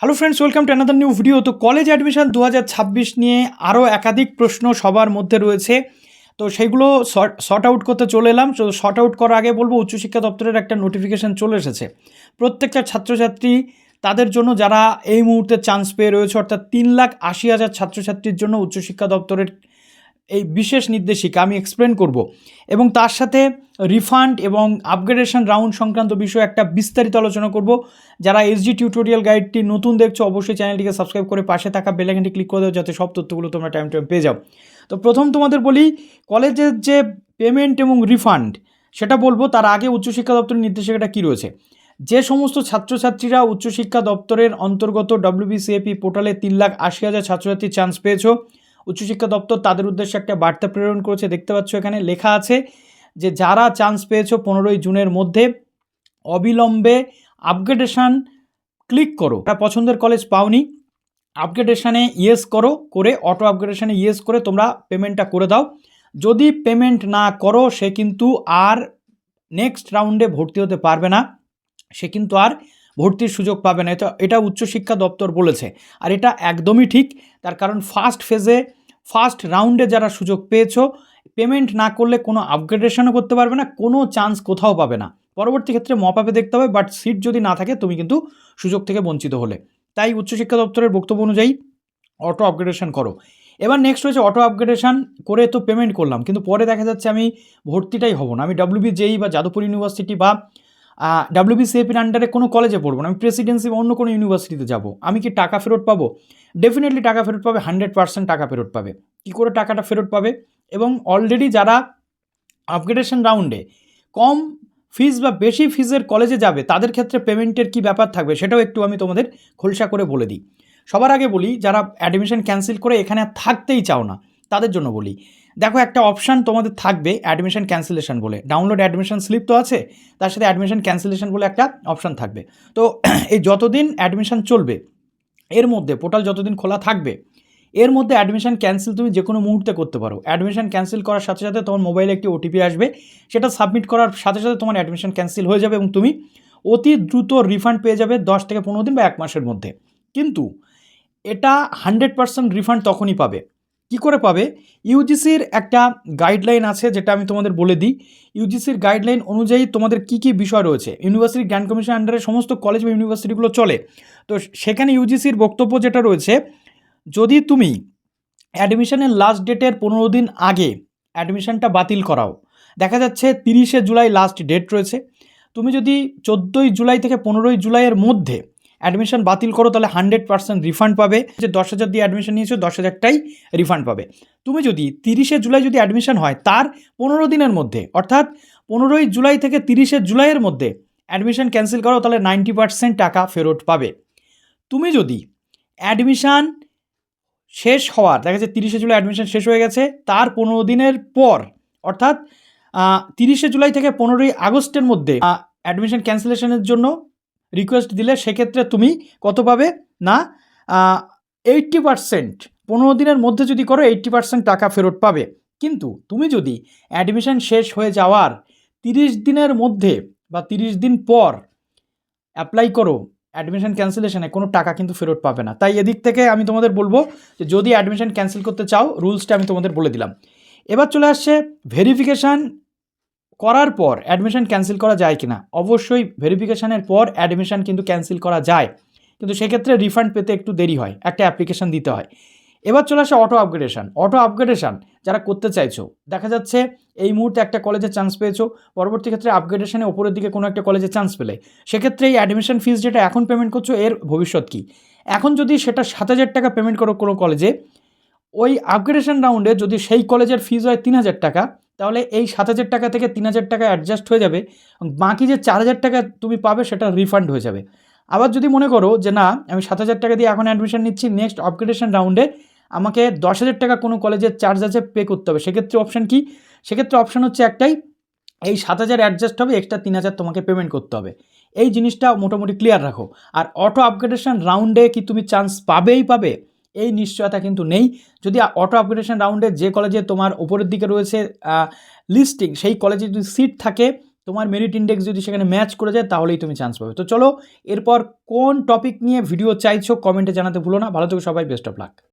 Hello friends, welcome to another new video. তো college admission 2026 নিয়ে আরও একাধিক প্রশ্ন সবার মধ্যে রয়েছে। তো সেইগুলো সর্ট আউট করতে চলে এলাম। তো সর্ট আউট করার আগে বলবো, উচ্চশিক্ষা দপ্তরের একটা নোটিফিকেশান চলে এসেছে প্রত্যেকটা ছাত্রছাত্রী তাদের জন্য যারা এই মুহূর্তে চান্স পেয়ে রয়েছে, অর্থাৎ 3,80,000 ছাত্রছাত্রীর জন্য উচ্চশিক্ষা দপ্তরের এই বিশেষ নির্দেশিকা আমি এক্সপ্লেন করব এবং তার সাথে রিফান্ড এবং আপগ্রেডেশন রাউন্ড সংক্রান্ত বিষয়ে একটা বিস্তারিত আলোচনা করব। যারা এসজি টিউটোরিয়াল গাইডটি নতুন দেখছো, অবশ্যই চ্যানেলটিকে সাবস্ক্রাইব করে পাশে থাকা বেল আইকনটি ক্লিক করে দাও, যাতে সব তথ্যগুলো তোমরা টাইম টাইম পেয়ে যাও। তো প্রথম তোমাদের বলি, কলেজের যে পেমেন্ট এবং রিফান্ড সেটা বলবো, তার আগে উচ্চশিক্ষা দপ্তরের নির্দেশিকাটা কী রয়েছে। যে সমস্ত ছাত্রছাত্রীরা উচ্চশিক্ষা দপ্তরের অন্তর্গত WBCAP পোর্টালে 3,80,000 ছাত্রছাত্রী চান্স পেয়েছো, উচ্চশিক্ষা দপ্তর তাদের উদ্দেশ্যে একটা বার্তা প্রেরণ করেছে। দেখতে পাচ্ছ এখানে লেখা আছে যে যারা চান্স পেয়েছো 15ই জুনের মধ্যে অবিলম্বে আপগ্রেডেশন ক্লিক করো। যারা পছন্দের কলেজ পাওনি, আপগ্রেডেশনে ইয়েস করো, করে অটো আপগ্রেডেশনে ইয়েস করে তোমরা পেমেন্টটা করে দাও। যদি পেমেন্ট না করো, সে কিন্তু আর নেক্সট রাউন্ডে ভর্তি হতে পারবে না, সে কিন্তু আর ভর্তির সুযোগ পাবে না। এটা উচ্চশিক্ষা দপ্তর বলেছে, আর এটা একদমই ঠিক। তার কারণ ফার্স্ট রাউন্ডে যারা সুযোগ পেয়েছো, পেমেন্ট না করলে কোনো আপগ্রেডেশনও করতে পারবে না, কোনো চান্স কোথাও পাবে না। পরবর্তী ক্ষেত্রে মপাপে দেখতে হবে, বাট সিট যদি না থাকে তুমি কিন্তু সুযোগ থেকে বঞ্চিত হলে। তাই উচ্চশিক্ষা দপ্তরের বক্তব্য অনুযায়ী অটো আপগ্রেডেশন করো। এবার নেক্সট হয়েছে, অটো আপগ্রেডেশন করে তো পেমেন্ট করলাম, কিন্তু পরে দেখা যাচ্ছে আমি ভর্তিটাই হব না, আমি WBJEE বা যাদবপুর ইউনিভার্সিটি বা WBCAPর আন্ডারে কোনো কলেজে পড়বো না, আমি প্রেসিডেন্সি বা অন্য কোনো ইউনিভার্সিটিতে যাব। আমি কি টাকা ফেরত পাবো? ডেফিনেটলি টাকা ফেরত পাবে, 100% টাকা ফেরত পাবে। কী করে টাকাটা ফেরত পাবে? এবং অলরেডি যারা আপগ্রেডেশন রাউন্ডে কম ফিজ বা বেশি ফিজের কলেজে যাবে, তাদের ক্ষেত্রে পেমেন্টের কী ব্যাপার থাকবে সেটাও একটু আমি তোমাদের খোলসা করে বলে দিই। সবার আগে বলি, যারা অ্যাডমিশন ক্যান্সেল করে এখানে থাকতেই চাও না, তাদের জন্য বলি, দেখো একটা অপশান তোমাদের থাকবে অ্যাডমিশন ক্যান্সেলেশন বলে। ডাউনলোড অ্যাডমিশন স্লিপ তো আছে, তার সাথে অ্যাডমিশন ক্যান্সেলেশন বলে একটা অপশান থাকবে। তো এই যতদিন অ্যাডমিশন চলবে, এর মধ্যে পোর্টাল যতদিন খোলা থাকবে, এর মধ্যে অ্যাডমিশন ক্যান্সেল তুমি যে কোনো মুহূর্তে করতে পারো। অ্যাডমিশন ক্যান্সেল করার সাথে সাথে তোমার মোবাইলে একটি OTP আসবে, সেটা সাবমিট করার সাথে সাথে তোমার অ্যাডমিশন ক্যান্সেল হয়ে যাবে এবং তুমি অতি দ্রুত রিফান্ড পেয়ে যাবে 10 থেকে 15 দিন বা 1 মাসের মধ্যে। কিন্তু এটা 100% রিফান্ড তখনই পাবে। কি করে পাবে? ইউজিসির একটা গাইডলাইন আছে, যেটা আমি তোমাদের বলে দিই। ইউজিসির গাইডলাইন অনুযায়ী তোমাদের কি কি বিষয় রয়েছে। ইউনিভার্সিটি গ্র্যান্ড কমিশন আন্ডারে সমস্ত কলেজ বা ইউনিভার্সিটিগুলো চলে। তো সেখানে ইউজিসির বক্তব্য যেটা রয়েছে, যদি তুমি অ্যাডমিশনের লাস্ট ডেটের 15 দিন আগে অ্যাডমিশনটা বাতিল করাও, দেখা যাচ্ছে 30শে জুলাই লাস্ট ডেট রয়েছে, তুমি যদি 14ই জুলাই থেকে 15ই জুলাইয়ের মধ্যে অ্যাডমিশন বাতিল করো, তাহলে 100% রিফান্ড পাবে। যে 10,000 দিয়ে অ্যাডমিশন নিয়েছো, 10,000টাই রিফান্ড পাবে। তুমি যদি 30শে জুলাই যদি অ্যাডমিশন হয়, তার 15 দিনের মধ্যে, অর্থাৎ 15ই জুলাই থেকে 30শে জুলাইয়ের মধ্যে অ্যাডমিশন ক্যান্সেল করো, তাহলে 90% টাকা ফেরত পাবে। তুমি যদি অ্যাডমিশান শেষ হওয়ার, দেখা যাচ্ছে 30শে জুলাই অ্যাডমিশন শেষ হয়ে গেছে, তার 15 দিনের পর, অর্থাৎ 30শে জুলাই থেকে 15ই আগস্টের মধ্যে অ্যাডমিশন ক্যান্সেলেশনের জন্য রিকোয়েস্ট দিলে, সেক্ষেত্রে তুমি কত পাবে না 80%, 15 দিনের মধ্যে যদি করো 80% টাকা ফেরত পাবে। কিন্তু তুমি যদি অ্যাডমিশন শেষ হয়ে যাওয়ার 30 দিনের মধ্যে বা 30 দিন পর অ্যাপ্লাই করো অ্যাডমিশন ক্যান্সেলেশনে, কোনো টাকা কিন্তু ফেরত পাবে না। তাই এদিক থেকে আমি তোমাদের বলবো যে যদি অ্যাডমিশন ক্যান্সেল করতে চাও, রুলসটা আমি তোমাদের বলে দিলাম। এবার চলে আসছে ভেরিফিকেশান করার পর অ্যাডমিশন ক্যান্সেল করা যায় কিনা। অবশ্যই ভেরিফিকেশানের পর অ্যাডমিশন কিন্তু ক্যান্সেল করা যায়, কিন্তু সেক্ষেত্রে রিফান্ড পেতে একটু দেরি হয়, একটা অ্যাপ্লিকেশান দিতে হয়। এবার চলে আসে অটো আপগ্রেডেশন। অটো আপগ্রেডেশন যারা করতে চাইছো, দেখা যাচ্ছে এই মুহূর্তে একটা কলেজে চান্স পেয়েছো, পরবর্তী ক্ষেত্রে আপগ্রেডেশনে ওপরের দিকে কোনো একটা কলেজে চান্স পেলে, সেক্ষেত্রে এই অ্যাডমিশন ফিস যেটা এখন পেমেন্ট করছো, এর ভবিষ্যৎ কী? এখন যদি সেটা 7,000 টাকা পেমেন্ট করো কোনো কলেজে, ওই আপগ্রেডেশন রাউন্ডে যদি সেই কলেজের ফিস হয় 3,000 টাকা, তাহলে এই 7,000 টাকা থেকে 3,000 টাকা অ্যাডজাস্ট হয়ে যাবে, বাকি যে 4,000 টাকা তুমি পাবে সেটা রিফান্ড হয়ে যাবে। আবার যদি মনে করো যে না, আমি 7,000 টাকা দিয়ে এখন অ্যাডমিশন নিচ্ছি, নেক্সট আপগ্রেডেশন রাউন্ডে আমাকে 10,000 টাকা কোনো কলেজের চার্জ আছে, পে করতে হবে, সেক্ষেত্রে অপশান কি? সেক্ষেত্রে অপশান হচ্ছে একটাই, এই 7,000 অ্যাডজাস্ট হবে, এক্সট্রা 3,000 তোমাকে পেমেন্ট করতে হবে। এই জিনিসটা মোটামুটি ক্লিয়ার রাখো। আর অটো আপগ্রেডেশন রাউন্ডে কি তুমি চান্স পাবেই পাবে, এই নিশ্চয়তা কিন্তু নেই। যদি অটো আপগ্রেডেশন রাউন্ডে যে কলেজে তোমার ওপরের দিকে রয়েছে লিস্টিং, সেই কলেজে যদি সিট থাকে, তোমার মেরিট ইন্ডেক্স যদি সেখানে ম্যাচ করে যায় তাহলেই তুমি চান্স পাবে। তো চলো এরপর কোন টপিক নিয়ে ভিডিও চাইছো কমেন্টে জানাতে ভুলো না। ভালো থেকো সবাই, বেস্ট অফ লাক।